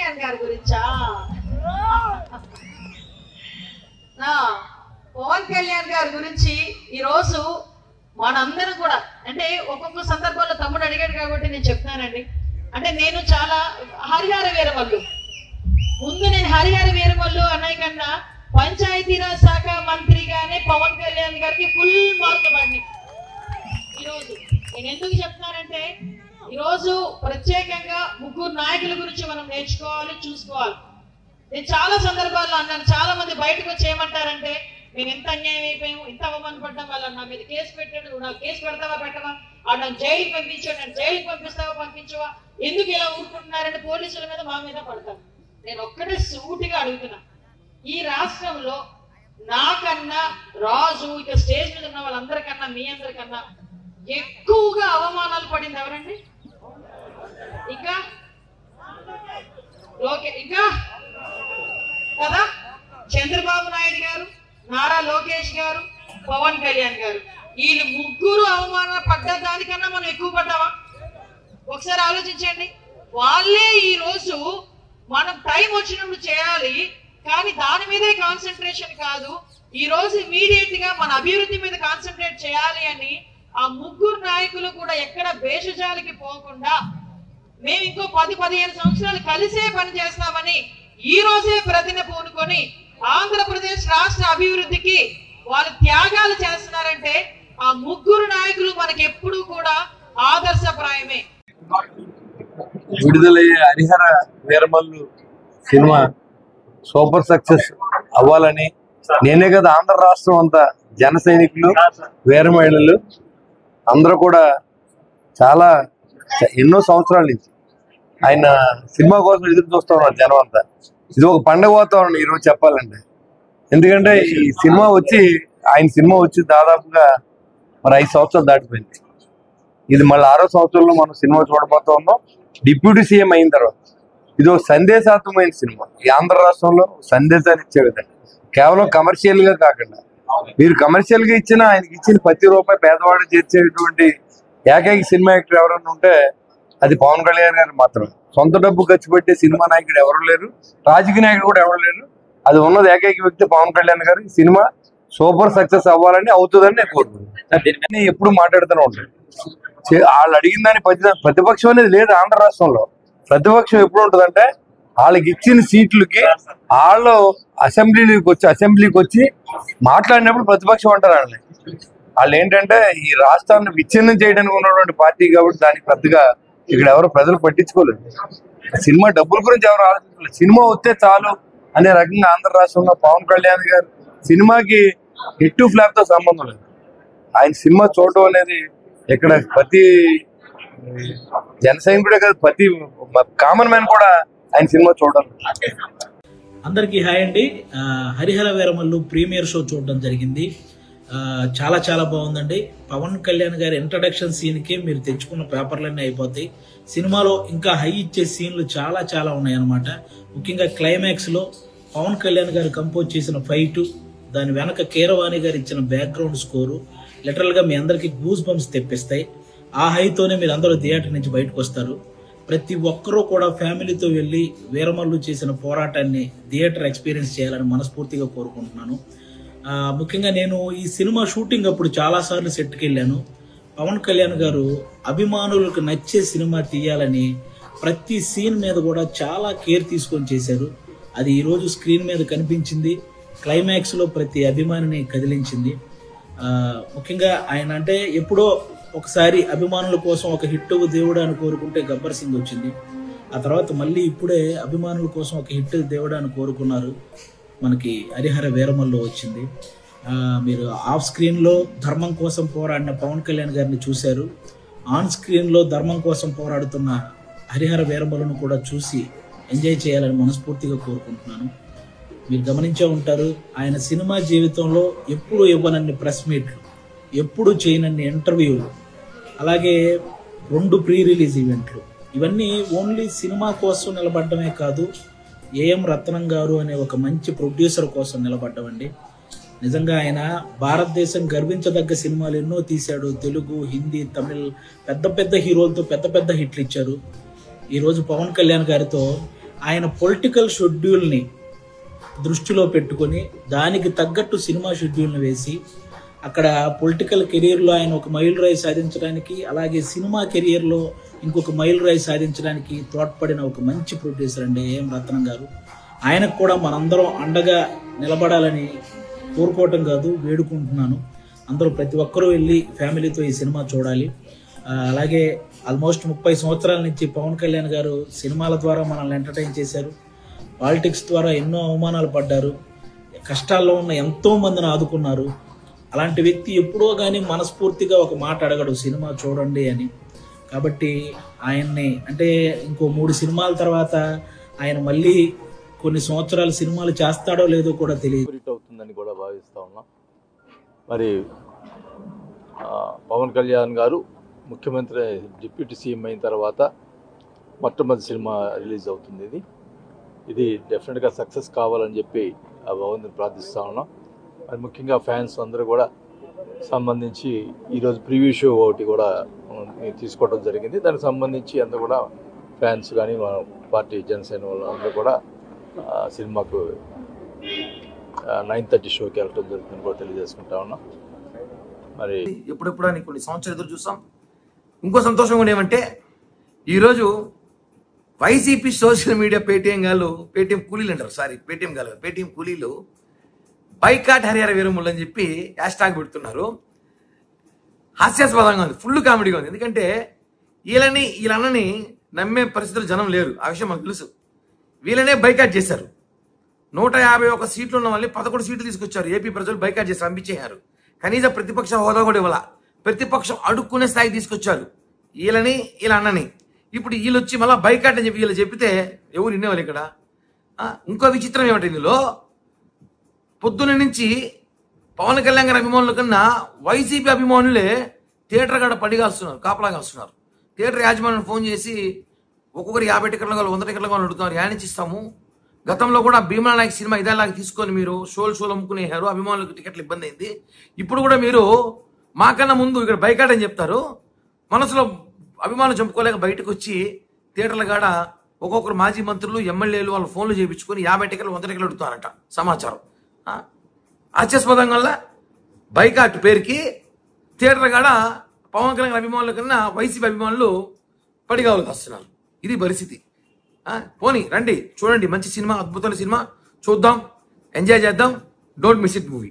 కళ్యాణ్ గారి గురించా? పవన్ కళ్యాణ్ గారి గురించి ఈరోజు మనందరం కూడా అంటే ఒక్కొక్క సందర్భంలో తమ్ముడు అడిగాడు కాబట్టి నేను చెప్తానండి. అంటే నేను చాలా హరిహర వీరమల్లు ముందు నేను హరిహర వీరమల్లు అన్నయ్య కన్నా పంచాయతీరాజ్ శాఖ మంత్రిగానే పవన్ కళ్యాణ్ గారికి ఫుల్ మార్కులు పడినాయి. ఈరోజు నేను ఎందుకు చెప్తున్నానంటే ఈరోజు ప్రత్యేకంగా ముగ్గురు నాయకుల గురించి మనం నేర్చుకోవాలి, చూసుకోవాలి. నేను చాలా సందర్భాల్లో అన్నాను, చాలా మంది బయటకు వచ్చి ఏమంటారంటే మేము ఎంత అన్యాయం అయిపోయాము, ఇంత అవమానపడ్డం వల్ల నా మీద కేసు పెట్టాడు, నాకు కేసు పెడతావా పెట్టవా, నన్ను జైలుకి పంపించాడు, నన్ను జైలుకి పంపిస్తావా పంపించవా, ఎందుకు ఇలా ఊరుకుంటున్నారంటే పోలీసుల మీద మా మీద పడతాను. నేను ఒక్కటే సూటిగా అడుగుతున్నా, ఈ రాష్ట్రంలో నాకన్నా రాజు ఇక స్టేజ్ మీద ఉన్న వాళ్ళందరికన్నా మీ అందరికన్నా ఎక్కువగా అవమానాలు పడింది ఎవరండి? ఇంకా ఇంకా కదా చంద్రబాబు నాయుడు గారు, నారా లోకేష్ గారు, పవన్ కళ్యాణ్ గారు. వీళ్ళు ముగ్గురు అవమానాలు పడ్డ దానికన్నా మనం ఎక్కువ పడ్డావా? ఒకసారి ఆలోచించండి. వాళ్ళే ఈ రోజు మనం టైం వచ్చినప్పుడు చేయాలి, కానీ దాని మీదే కాన్సన్ట్రేషన్ కాదు, ఈ రోజు ఇమీడియట్ గా మన అభివృద్ధి మీద కాన్సన్ట్రేట్ చేయాలి అని ఆ ముగ్గురు నాయకులు కూడా ఎక్కడ భేషజాలకి పోకుండా మేము ఇంకో 10-15 సంవత్సరాలు కలిసే పని చేస్తామని ఈ రోజే ప్రతిన పూనుకొని ఆంధ్రప్రదేశ్ రాష్ట్ర అభివృద్ధికి వాళ్ళు త్యాగాలు చేస్తున్నారంటే ఆ ముగ్గురు నాయకులు మనకి ఎప్పుడూ కూడా ఆదర్శప్రాయమే. విడుదలయ్యే Harihara Veeramallu cinema super success అవ్వాలని నేనే కదా ఆంధ్ర రాష్ట్రం అంతా జన సైనికులు, వీర మహిళలు అందరూ కూడా చాలా ఎన్నో సంవత్సరాల నుంచి ఆయన సినిమా కోసం ఎదురు చూస్తూ ఉన్నారు జనం అంతా. ఇది ఒక పండుగ వాతావరణం ఈరోజు చెప్పాలంటే. ఎందుకంటే ఈ సినిమా వచ్చి ఆయన సినిమా వచ్చి దాదాపుగా మరి 5 సంవత్సరాలు దాటిపోయింది. ఇది మళ్ళీ 6వ సంవత్సరంలో మనం సినిమా చూడబోతా ఉన్నాం. డిప్యూటీ సీఎం అయిన తర్వాత ఇది ఒక సందేశాత్మకమైన సినిమా, ఈ ఆంధ్ర రాష్ట్రంలో సందేశాన్ని ఇచ్చే విధంగా, కేవలం కమర్షియల్ గా కాకుండా మీరు కమర్షియల్ గా ఇచ్చిన ఆయనకి ఇచ్చిన ప్రతి రూపాయి పేదవాడు చేర్చేటువంటి ఏకైక సినిమా యాక్టర్ ఎవరైనా ఉంటే అది పవన్ కళ్యాణ్ గారు మాత్రమే. సొంత డబ్బు ఖర్చు పెట్టే సినిమా నాయకుడు ఎవరు లేరు, రాజకీయ నాయకుడు కూడా ఎవరు లేరు. అది ఉన్నది ఏకైక వ్యక్తి పవన్ కళ్యాణ్ గారు. ఈ సినిమా సూపర్ సక్సెస్ అవ్వాలని అవుతుందని నేను కోరుకుంటున్నాను. ఎప్పుడు మాట్లాడుతూనే ఉంటాను. వాళ్ళు అడిగిన దాని ప్రతిపక్షం అనేది లేదు ఆంధ్ర రాష్ట్రంలో. ప్రతిపక్షం ఎప్పుడు ఉంటుందంటే వాళ్ళకి ఇచ్చిన సీట్లకి వాళ్ళు అసెంబ్లీకి వచ్చి మాట్లాడినప్పుడు ప్రతిపక్షం అంటారు వాళ్ళని. వాళ్ళు ఏంటంటే ఈ రాష్ట్రాన్ని విచ్ఛిన్నం చేయడానికి ఉన్నటువంటి పార్టీ కాబట్టి దానికి పెద్దగా ఇక్కడ ఎవరు ప్రజలు పట్టించుకోలేదు. సినిమా డబ్బుల గురించి ఎవరు ఆలోచించలేదు. సినిమా వస్తే చాలు అనే రకంగా ఆంధ్ర రాష్ట్రంలో పవన్ కళ్యాణ్ గారు సినిమాకి హిట్ టు ఫ్లాప్ తో సంబంధం లేదు. ఆయన సినిమా చూడటం అనేది ఇక్కడ ప్రతి జన సైనికుడే కాదు, ప్రతి కామన్ మ్యాన్ కూడా ఆయన సినిమా చూడడం. అందరికీ హాయ్ అండి. హరిహర వీరమల్లు ప్రీమియర్ షో చూడడం జరిగింది. చాలా చాలా బాగుందండి. పవన్ కళ్యాణ్ గారి ఇంట్రడక్షన్ సీన్కే మీరు తెచ్చుకున్న పేపర్లన్నీ అయిపోతాయి. సినిమాలో ఇంకా హై ఇచ్చే సీన్లు చాలా చాలా ఉన్నాయన్నమాట. ముఖ్యంగా క్లైమాక్స్లో పవన్ కళ్యాణ్ గారు కంపోజ్ చేసిన ఫైటు, దాని వెనక కీరవాణి గారు ఇచ్చిన బ్యాక్గ్రౌండ్ స్కోరు లిటరల్గా మీ అందరికీ గూస్ బంప్స్ తెప్పిస్తాయి. ఆ హైతోనే మీరు అందరూ థియేటర్ నుంచి బయటకు వస్తారు. ప్రతి ఒక్కరూ కూడా ఫ్యామిలీతో వెళ్ళి వీరమల్లు చేసిన పోరాటాన్ని థియేటర్ ఎక్స్పీరియన్స్ చేయాలని మనస్ఫూర్తిగా కోరుకుంటున్నాను. ముఖ్యంగా నేను ఈ సినిమా షూటింగ్ అప్పుడు చాలాసార్లు సెట్కి వెళ్ళాను. పవన్ కళ్యాణ్ గారు అభిమానులకు నచ్చే సినిమా తీయాలని ప్రతి సీన్ మీద కూడా చాలా కేర్ తీసుకొని చేశారు. అది ఈరోజు స్క్రీన్ మీద కనిపించింది. క్లైమాక్స్లో ప్రతి అభిమానిని కదిలించింది. ముఖ్యంగా ఆయన అంటే ఎప్పుడో ఒకసారి అభిమానుల కోసం ఒక హిట్ దేవుడు అని కోరుకుంటే గబ్బర్ సింగ్ వచ్చింది. ఆ తర్వాత మళ్ళీ ఇప్పుడే అభిమానుల కోసం ఒక హిట్ దేవుడు అని కోరుకున్నారు, మనకి హరిహర వీరమల్లు వచ్చింది. మీరు ఆఫ్ స్క్రీన్లో ధర్మం కోసం పోరాడిన పవన్ కళ్యాణ్ గారిని చూశారు. ఆన్ స్క్రీన్లో ధర్మం కోసం పోరాడుతున్న హరిహర వీరమల్లును కూడా చూసి ఎంజాయ్ చేయాలని మనస్ఫూర్తిగా కోరుకుంటున్నాను. మీరు గమనించే ఉంటారు, ఆయన సినిమా జీవితంలో ఎప్పుడు ఇవ్వనన్ని ప్రెస్ మీట్లు, ఎప్పుడు చేయనన్ని ఇంటర్వ్యూలు, అలాగే 2 ప్రీ రిలీజ్ ఈవెంట్లు, ఇవన్నీ ఓన్లీ సినిమా కోసం నిలబడమే కాదు, ఏఎం రత్నం గారు అనే ఒక మంచి ప్రొడ్యూసర్ కోసం నిలబడ్డమండి. నిజంగా ఆయన భారతదేశం గర్వించదగ్గ సినిమాలు ఎన్నో తీశాడు. తెలుగు, హిందీ, తమిళ్ పెద్ద పెద్ద హీరోలతో పెద్ద పెద్ద హిట్లు ఇచ్చారు. ఈరోజు పవన్ కళ్యాణ్ గారితో ఆయన పొలిటికల్ షెడ్యూల్ని దృష్టిలో పెట్టుకొని దానికి తగ్గట్టు సినిమా షెడ్యూల్ని వేసి అక్కడ పొలిటికల్ కెరీర్లో ఆయన ఒక మైలురాయి సాధించడానికి, అలాగే సినిమా కెరియర్లో ఇంకొక మైలురాయి సాధించడానికి తోడ్పడిన ఒక మంచి ప్రొడ్యూసర్ అండి ఏఎం రత్నం గారు. ఆయనకు కూడా మనందరం అండగా నిలబడాలని కోరుకోవటం కాదు, వేడుకుంటున్నాను. అందరూ ప్రతి ఒక్కరూ వెళ్ళి ఫ్యామిలీతో ఈ సినిమా చూడాలి. అలాగే ఆల్మోస్ట్ 30 సంవత్సరాల నుంచి పవన్ కళ్యాణ్ గారు సినిమాల ద్వారా మనల్ని ఎంటర్టైన్ చేశారు. పాలిటిక్స్ ద్వారా ఎన్నో అవమానాలు పడ్డారు, కష్టాల్లో ఉన్న ఎంతో మందిని ఆదుకున్నారు. అలాంటి వ్యక్తి ఎప్పుడో కానీ మనస్ఫూర్తిగా ఒక మాట అడగడు సినిమా చూడండి అని. కాబట్టి ఆయన్ని అంటే ఇంకో 3 సినిమాల తర్వాత ఆయన మళ్ళీ కొన్ని సంవత్సరాలు సినిమాలు చేస్తాడో లేదో కూడా తెలియదు. అవుతుందని కూడా భావిస్తా ఉన్నాం. మరి పవన్ కళ్యాణ్ గారు ముఖ్యమంత్రి డిప్యూటీ సీఎం అయిన తర్వాత మొట్టమొదటి సినిమా రిలీజ్ అవుతుంది. ఇది డెఫినెట్గా సక్సెస్ కావాలని చెప్పి ఆ భగవంతుని ప్రార్థిస్తూ ఉన్నాం. మరి ముఖ్యంగా ఫ్యాన్స్ అందరూ కూడా సంబంధించి ఈరోజు ప్రివ్యూ షో ఒకటి కూడా తీసుకోవడం జరిగింది. దానికి సంబంధించి అందరూ కూడా ఫ్యాన్స్ కానీ మన పార్టీ జనసేన వాళ్ళు అందరూ కూడా సినిమాకు 9:30 షోకి వెళ్ళటం జరుగుతుందని కూడా తెలియజేసుకుంటా ఉన్నాం. మరి ఎప్పుడెప్పుడు అని కొన్ని సంవత్సరాలు ఎదురు చూస్తాం. ఇంకో సంతోషం కూడా ఏమంటే ఈరోజు వైసీపీ సోషల్ మీడియా పేటీఎం కూలీలు బైకాట్ హరిహర వీరములు అని చెప్పి హ్యాష్ ట్యాగ్ పెడుతున్నారు. హాస్యాస్పదంగా ఉంది, ఫుల్ కామెడీగా ఉంది. ఎందుకంటే వీళ్ళన్నని నమ్మే పరిస్థితులు జనం లేరు, ఆ విషయం మాకు తెలుసు. వీళ్ళనే బైకాట్ చేశారు. 151 సీట్లు ఉన్న వాళ్ళని 11 సీట్లు తీసుకొచ్చారు. ఏపీ ప్రజలు బైకాట్ చేసి పంపించేశారు. కనీస ప్రతిపక్ష హోదా కూడా ఇవ్వాల, ప్రతిపక్షం అడుక్కునే స్థాయికి తీసుకొచ్చారు వీళ్ళ అన్నని. ఇప్పుడు వీళ్ళు వచ్చి మళ్ళీ బైకాట్ అని చెప్పి వీళ్ళు చెప్తే ఎవరు వినేవాళ్ళు ఇక్కడ? ఇంకో విచిత్రం ఏమిటి, ఇందులో పొద్దున్న నుంచి పవన్ కళ్యాణ్ గారి అభిమానుల కన్నా వైసీపీ అభిమానులే థియేటర్ కాడ కాపలా కాస్తున్నారు. థియేటర్ యాజమాన్యం ఫోన్ చేసి ఒక్కొక్కరు 50 టికెట్లు కావాలి, 100 టికెట్లు కావాలి అడుగుతున్నారు. యానిచ్చి ఇస్తాము. గతంలో కూడా భీమలా నాయక్ సినిమా ఇదేలాగా తీసుకొని మీరు షోలు అమ్ముకునేశారు, అభిమానులకు టికెట్లు ఇబ్బంది అయింది. ఇప్పుడు కూడా మీరు మాకన్నా ముందు ఇక్కడ బైకాట్ అని చెప్తారు. మనసులో అభిమానులు చంపుకోలేక బయటకు వచ్చి థియేటర్ల కాడ ఒక్కొక్కరు మాజీ మంత్రులు ఎమ్మెల్యేలు వాళ్ళ ఫోన్లు చేయించుకొని 50 టికెట్లు 100 టికెట్లు అడుగుతారంట సమాచారం. హాస్యాస్పదంగా వల్ల బైకాట్ పేరుకి థియేటర్ కాడ పవన్ కళ్యాణ్ అభిమానుల కన్నా వైసీపీ అభిమానులు పడిగావులు కాస్తున్నారు. ఇది పరిస్థితి. పోనీ రండి చూడండి, మంచి సినిమా, అద్భుతమైన సినిమా చూద్దాం, ఎంజాయ్ చేద్దాం. Don't miss it movie.